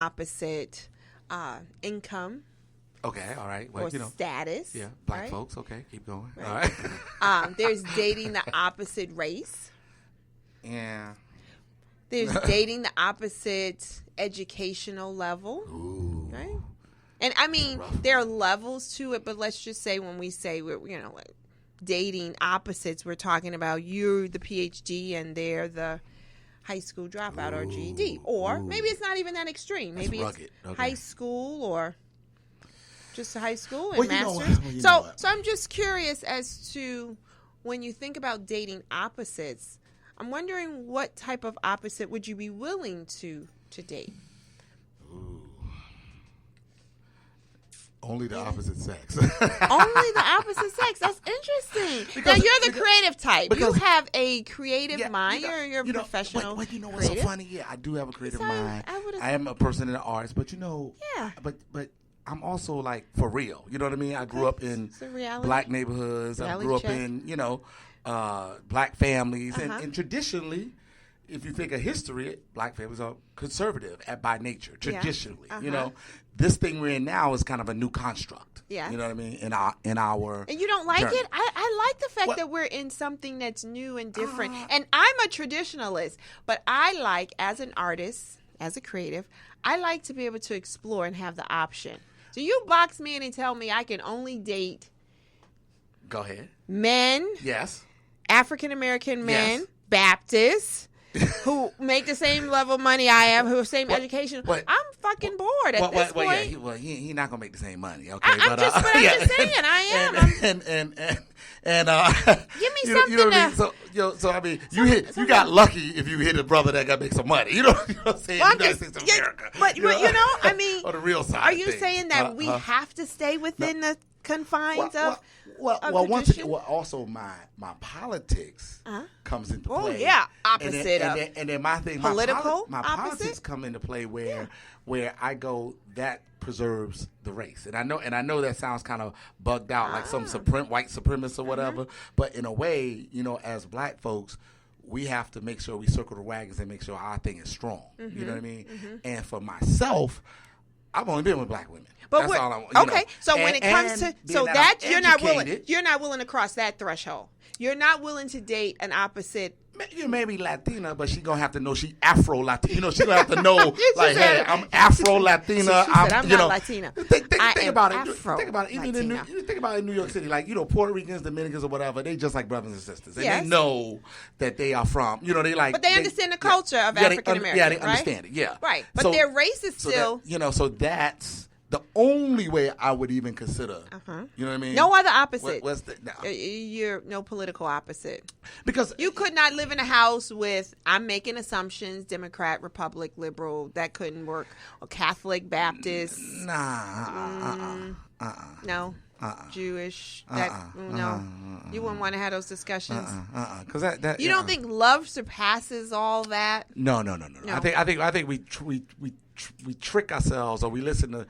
opposite income Okay, all right. Well, or status. yeah, black right? folks. Okay, keep going. Right. All right. There's dating the opposite race. Yeah. There's dating the opposite educational level. Ooh. Right. And I mean, there are levels to it, but let's just say when we say we're, like dating opposites, we're talking about you're the PhD and they're the high school dropout or GED. Or maybe it's not even that extreme. Maybe it's high school or just high school and master's. So I'm just curious as to when you think about dating opposites, I'm wondering what type of opposite would you be willing to date? Ooh. Only the opposite sex. Only the opposite sex. That's interesting. Now, you're the creative type. You have a creative mind. You're a professional. But you know what's so funny? Yeah, I do have a creative mind. I am a person in the arts, but but I'm also like for real. You know what I mean? I grew up in black neighborhoods. I grew up in, black families. And traditionally, if you think of history, black families are conservative by nature, traditionally. This thing we're in now is kind of a new construct. Yeah. You know what I mean? In our And you don't like it? I like the fact that we're in something that's new and different. And I'm a traditionalist, but I like, as an artist, as a creative, I like to be able to explore and have the option. So you box me in and tell me I can only date Go ahead. Men. Yes. African American men, Baptists, who make the same level of money I am, who have the same education. I'm fucking bored at this point. He's not gonna make the same money. Okay, I'm just saying, I am. Give me something. You know what I mean? So I mean, you got lucky if you hit a brother that got make some money. You know what I'm saying? Well, United States of America. But I mean, on the real side. Are you saying that we have to stay within the confines of? Also my politics comes into play. Oh yeah, opposite and then my thing, political, my politics come into play where I go that preserves the race, and I know that sounds kind of bugged out, like some white supremacist or whatever. But in a way, as black folks, we have to make sure we circle the wagons and make sure our thing is strong. You know what I mean? And for myself, I've only been with black women. But that's all I want. Okay, so when it comes to you're not willing to cross that threshold. You're not willing to date an opposite. You may be Latina, but she gonna have to know she Afro Latina. She gonna have to know like, hey, I'm Afro Latina. I'm not Latina. Think about it. Think about it. Even think about it in New York City, like Puerto Ricans, Dominicans, or whatever. They just like brothers and sisters, and they know that they are from. They like. But they understand the culture of African Americans. Yeah, they understand it. Yeah, right. But their race is still. So that's the only way I would even consider. You know what I mean? No other opposite. What's the, no. You're no political opposite. Because you could not live in a house with, I'm making assumptions, Democrat, Republic, liberal. That couldn't work. Or Catholic, Baptist. No. Jewish. No. You wouldn't want to have those discussions. Because that you don't think love surpasses all that? No. I think we trick ourselves, or we listen to.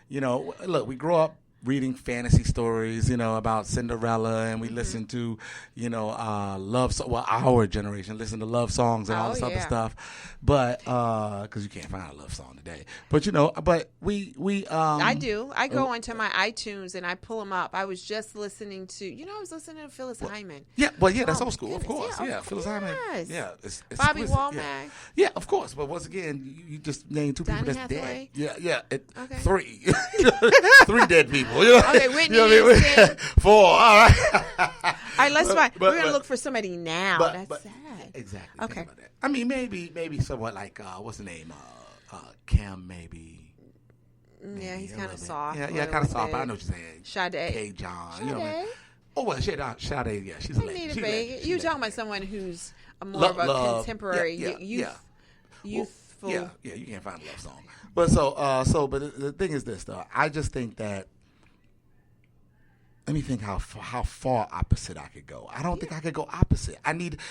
Look, we grow up reading fantasy stories, about Cinderella, and we listen to, our generation listen to love songs and all this other stuff, but because you can't find a love song today, but I do. I go into my iTunes and I pull them up. I was just listening to, I was listening to Phyllis Hyman. Yeah, that's old school, of course. Yeah, Phyllis Hyman. Yeah, it's Bobby Womack. Yeah, of course. But once again, you just named two people that's dead. Yeah. Three, three dead people. Okay, Whitney Houston. 4. All right. All right, let's find. We're gonna look for somebody now. That's sad. Exactly. Okay. Think about that. I mean, maybe somewhat like what's the name? Kim, maybe. Yeah, he's kind of soft. Yeah, kind of soft. But I know what you're saying. Sade. K. John. You know what I mean? Oh well, Sade. Yeah, she's a lady. You're talking about someone who's more of a contemporary, youthful. Yeah. You can't find a love song. But but the thing is this though. I just think that. Let me think how far opposite I could go. I don't think I could go opposite.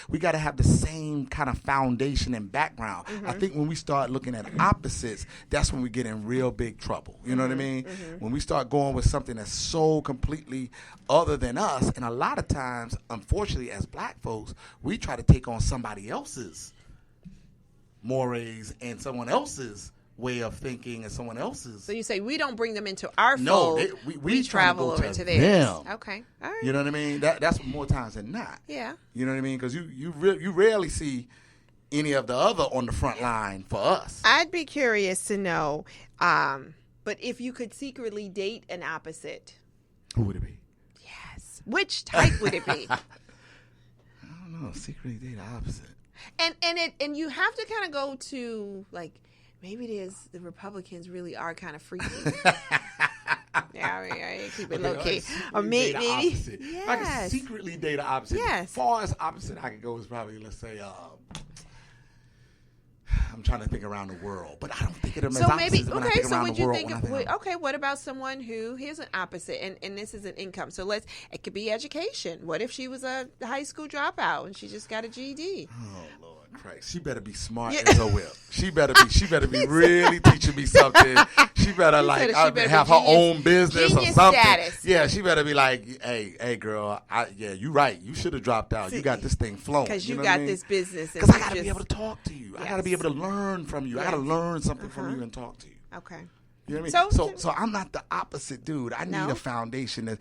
We got to have the same kind of foundation and background. I think when we start looking at opposites, that's when we get in real big trouble. You know what I mean? When we start going with something that's so completely other than us, and a lot of times, unfortunately, as black folks, we try to take on somebody else's mores and someone else's way of thinking and someone else's. So you say we don't bring them into our No, fold. We travel over to theirs. Them. Okay, all right. You know what I mean? That's more times than not. Yeah. You know what I mean? Because you rarely see any of the other on the front line for us. I'd be curious to know, but if you could secretly date an opposite, who would it be? Yes. Which type would it be? I don't know. Secretly date the opposite. And you have to kind of go to like maybe the Republicans really are kind of freaky. Yeah, I keep it low key. Or maybe yes. I can secretly date the opposite. Yes. As far as opposite I could go is probably, let's say, I'm trying to think around the world, but I don't think of them as opposites when I think around the world. Okay, what about someone who, here's an opposite, and this is an income. So it could be education. What if she was a high school dropout and she just got a GED? Oh, Lord Christ. She better be smart as a whip. She better be really teaching me something. She better have her own business or something. Status. Yeah, she better be like, hey girl, you right. You should have dropped out. You got this thing flowing. Because you got this business. Because I got to be able to talk to you. Yes. I got to be able to learn from you. Yes. I got to learn something from you and talk to you. Okay. You know what I mean? So I'm not the opposite dude. I need a foundation that,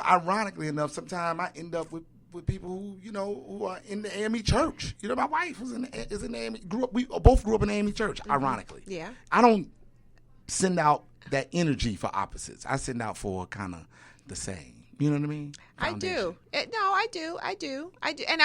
ironically enough, sometimes I end up with people who are in the AME church. My wife is in the AME. We both grew up in the AME church. Ironically, yeah. I don't send out that energy for opposites. I send out for kind of the same. You know what I mean? Foundation. I do. I do. And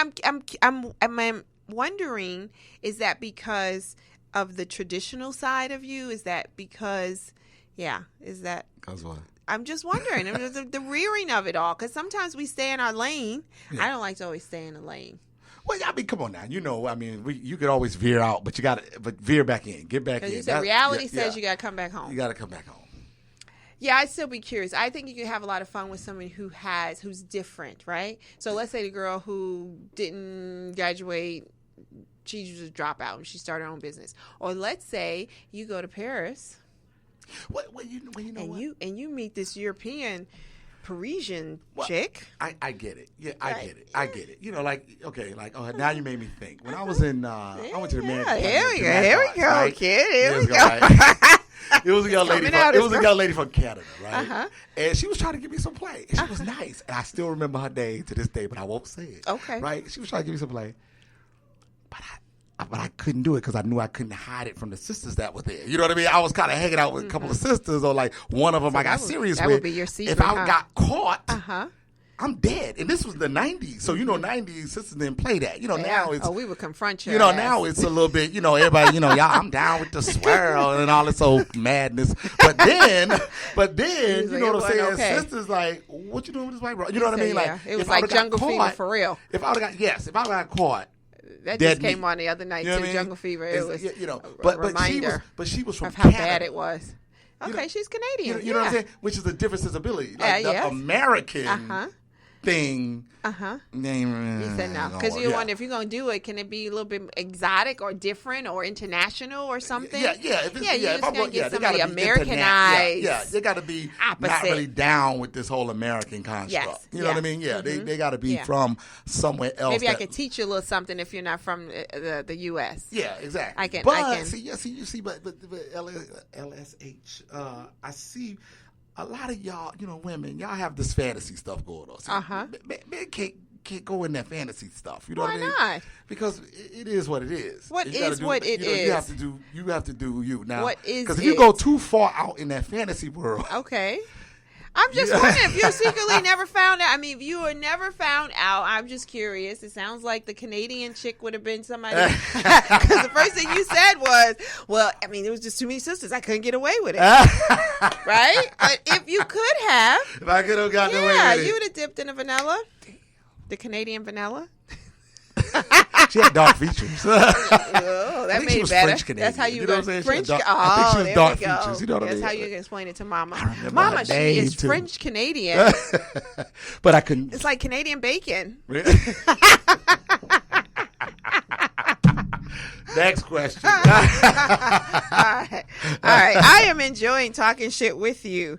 I'm wondering, is that because of the traditional side of you? Is that because? Is that? Because what? I'm just wondering. The rearing of it all. Because sometimes we stay in our lane. Yeah. I don't like to always stay in the lane. Well, come on now. You could always veer out, but veer back in. Get back in. Because reality says you got to come back home. You got to come back home. Yeah, I'd still be curious. I think you can have a lot of fun with someone who's different, right? So let's say the girl who didn't graduate, she was a dropout and she started her own business. Or let's say you go to Paris. And you meet this European Parisian chick. I get it. Yeah, I get it. Now you made me think. When I was in, I went to the American. Here we go, kid. Here we go. It was a young lady from Canada, right? Uh-huh. And she was trying to give me some play. And she was nice, and I still remember her name to this day, but I won't say it. Okay. Right? She was trying to give me some play, but I couldn't do it because I knew I couldn't hide it from the sisters that were there. You know what I mean? I was kind of hanging out with a couple of sisters, or like one of them I got serious with. That would be your secret. If I got caught, I'm dead. And this was the 90s. So, 90s sisters didn't play that. Now it's... Oh, we would confront you. Now it's a little bit, everybody, y'all, I'm down with the swirl and all this old madness. But then, you know what I'm saying? Okay. Sisters like, what you doing with this white bro? You know what I mean? Like, it was like Jungle Fever for real. If I got caught. That just came on the other night, too, Jungle Fever. It was a reminder she was from of how Canada. bad it was. Okay, she's Canadian. You know what I'm saying? Which is a different sensibility. Like the American thing. You said no. Because you wonder if you're going to do it, can it be a little bit exotic or different or international or something? Yeah. You're just going to get somebody Americanized. They got to be opposite. Not really down with this whole American construct. Yes. You know what I mean? Yeah, they got to be from somewhere else. Maybe I could teach you a little something if you're not from the U.S. Yeah, exactly. I can. But LSH, I see a lot of y'all, women, y'all have this fantasy stuff going on. So men can't go in that fantasy stuff. You know what I mean? Why not? Because it is what it is. What is what it is? You have to do you. Now, what is because if you go too far out in that fantasy world. Okay. I'm just wondering if you secretly never found out. I mean, if you were never found out, I'm just curious. It sounds like the Canadian chick would have been somebody. Because the first thing you said was, well, I mean, there was just too many sisters. I couldn't get away with it. Right? But if you could have. If I could have gotten away with it. Yeah, you would have dipped in a vanilla. The Canadian vanilla. She had dark features. Oh, that made it better. French-Canadian. That's how you go French. I think she was dark features. You know what I mean? That's how you can explain it to Mama. Mama, she is French Canadian. But I couldn't. It's like Canadian bacon. Next question. All right. I am enjoying talking shit with you,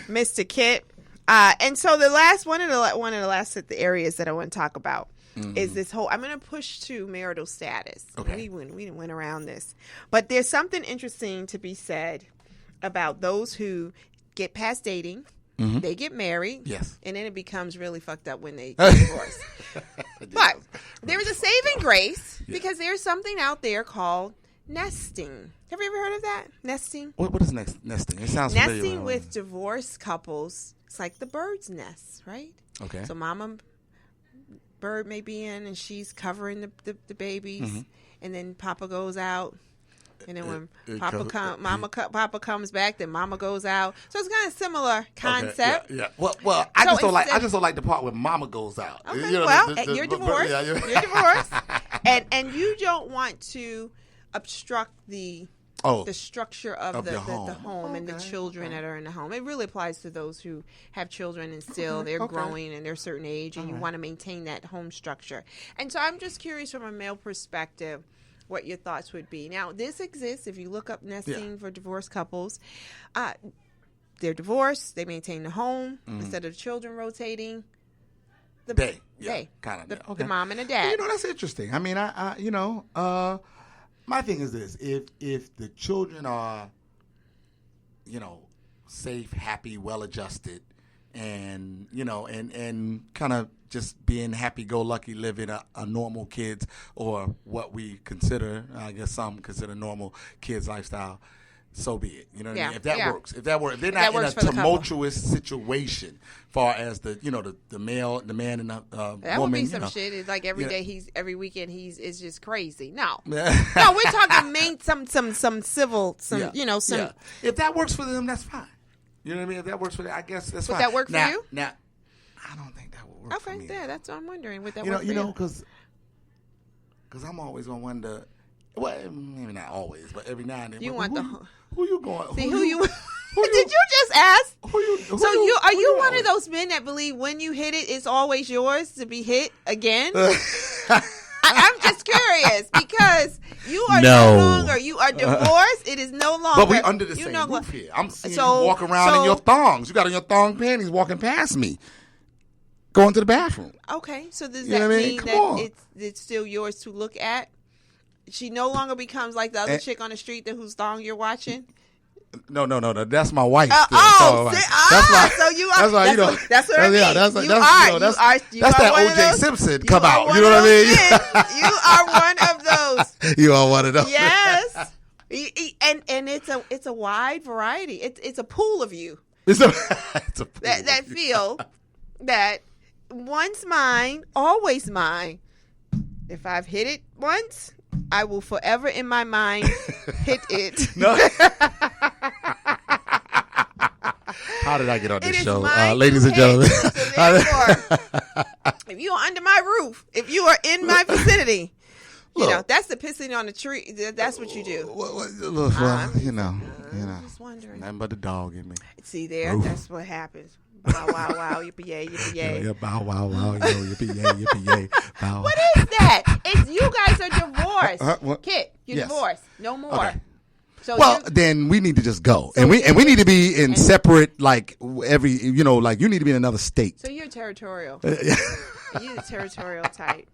Mr. Kitt. And so the last one of the last areas that I want to talk about is this whole, I'm going to push to marital status. Okay. We went around this. But there's something interesting to be said about those who get past dating, they get married, Yes. and then it becomes really fucked up when they get divorced. But there is a saving grace because there's something out there called nesting. Have you ever heard of that? Nesting? What is nesting? It sounds familiar. Nesting with divorced couples, it's like the bird's nest, right? Okay. So mama bird may be in and she's covering the babies, and then papa goes out. And then when Papa comes back, then Mama goes out. So it's kind of similar concept. Okay, yeah. Well, I just don't like the part where Mama goes out. Okay, You know, well, you're divorced. Yeah, You're divorced, and you don't want to obstruct the structure of the home and the children that are in the home. It really applies to those who have children and still they're growing and they're a certain age, and you want to maintain that home structure. And so I'm just curious from a male perspective what your thoughts would be. Now, this exists. If you look up nesting for divorced couples, they're divorced. They maintain the home instead of the children rotating. The mom and the dad. Well, you know, that's interesting. I mean, my thing is this: if the children are, safe, happy, well-adjusted, and and kind of just being happy-go-lucky, living a normal kids, or what we consider, I guess some consider normal kids lifestyle, so be it. You know what I mean? If that works, if they're not in a tumultuous situation, far as the man and the that woman. Would be some shit. It's like every weekend is just crazy. No, we're talking some civil, If that works for them, that's fine. You know what I mean? If that works for them, I guess that's fine. Would that work for you? Now, I don't think that would work for me. Okay, yeah, that's what I'm wondering. Would that work for you? Because I'm always going to wonder, well, maybe not always, but every now and then. Who you going? See, who you did you just ask? Are you one of those men that believe when you hit it, it's always yours to be hit again? I'm just curious because you are no longer, you are divorced. It is no longer. But we under the same roof here. I'm seeing you walk around in your thongs. You got on your thong panties walking past me, going to the bathroom. Okay, so does that mean that it's still yours to look at? She no longer becomes like the other chick on the street whose thong you're watching? No. That's my wife. So you are. That's what I mean. That's that O.J. Simpson come out. You know what I mean? You are one of those. You are one of those. Yes. And it's a wide variety. It's a pool of you. It's a pool that feel that once mine, always mine. If I've hit it once, I will forever in my mind hit it. No. How did I get on this show? Ladies and gentlemen. So therefore, if you are under my roof, if you are in my vicinity, that's the pissing on the tree. That's what you do. I'm just wondering. Nothing but the dog in me. See there, that's what happens. Bow, wow, wow, yippee-yay, yippee-yay. Yeah, bow, wow, wow, yippee-yay, yippee-yay. Bow. What is that? It's you guys are divorced. Kitt, you're divorced. No more. Okay. So then we need to just go, and we need to be in separate, like you need to be in another state. So you're territorial. You're the territorial type.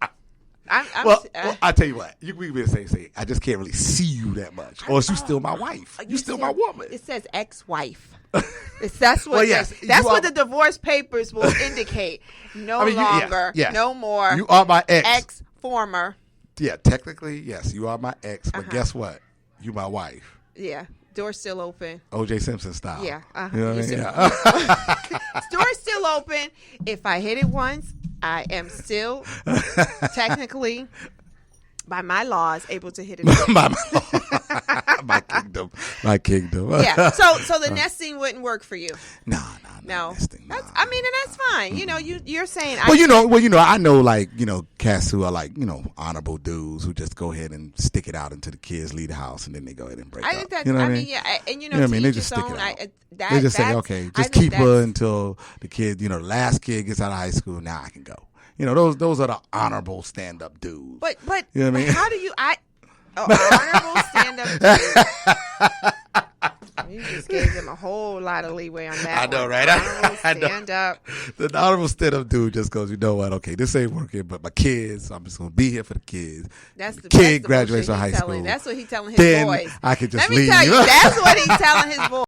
I tell you what, we can be the same state. I just can't really see you that much, or you still my wife. You still my woman. It says ex-wife. That's what. What the divorce papers will indicate. No longer. No more. You are my ex. Ex-former. Yeah, technically, yes, you are my ex, but guess what? You my wife. Yeah, door's still open. O.J. Simpson style. Yeah. You know what I mean? Door's still open. If I hit it once, I am still technically, by my laws, able to hit it again. My kingdom. Yeah. So the nesting wouldn't work for you. No. Nesting, and that's fine. Mm-hmm. You're saying. I know cats who are honorable dudes who just go ahead and stick it out until the kids leave the house and then they go ahead and break up. I think that's. They just stick it out. They just say, okay, just keep her until the kid, the last kid gets out of high school. Now I can go. Those are the honorable stand up dudes. But you know what I mean? How do you honorable stand up dudes? You just gave them a whole lot of leeway on that. I know, one. right? I know. Stand up. The honorable stand-up dude just goes, you know what? Okay, this ain't working, but my kids, I'm just gonna be here for the kids. That's the kid graduates from high telling. school. That's what he's telling his Then boys. I could just Let me leave. tell you, that's what he's telling his boys.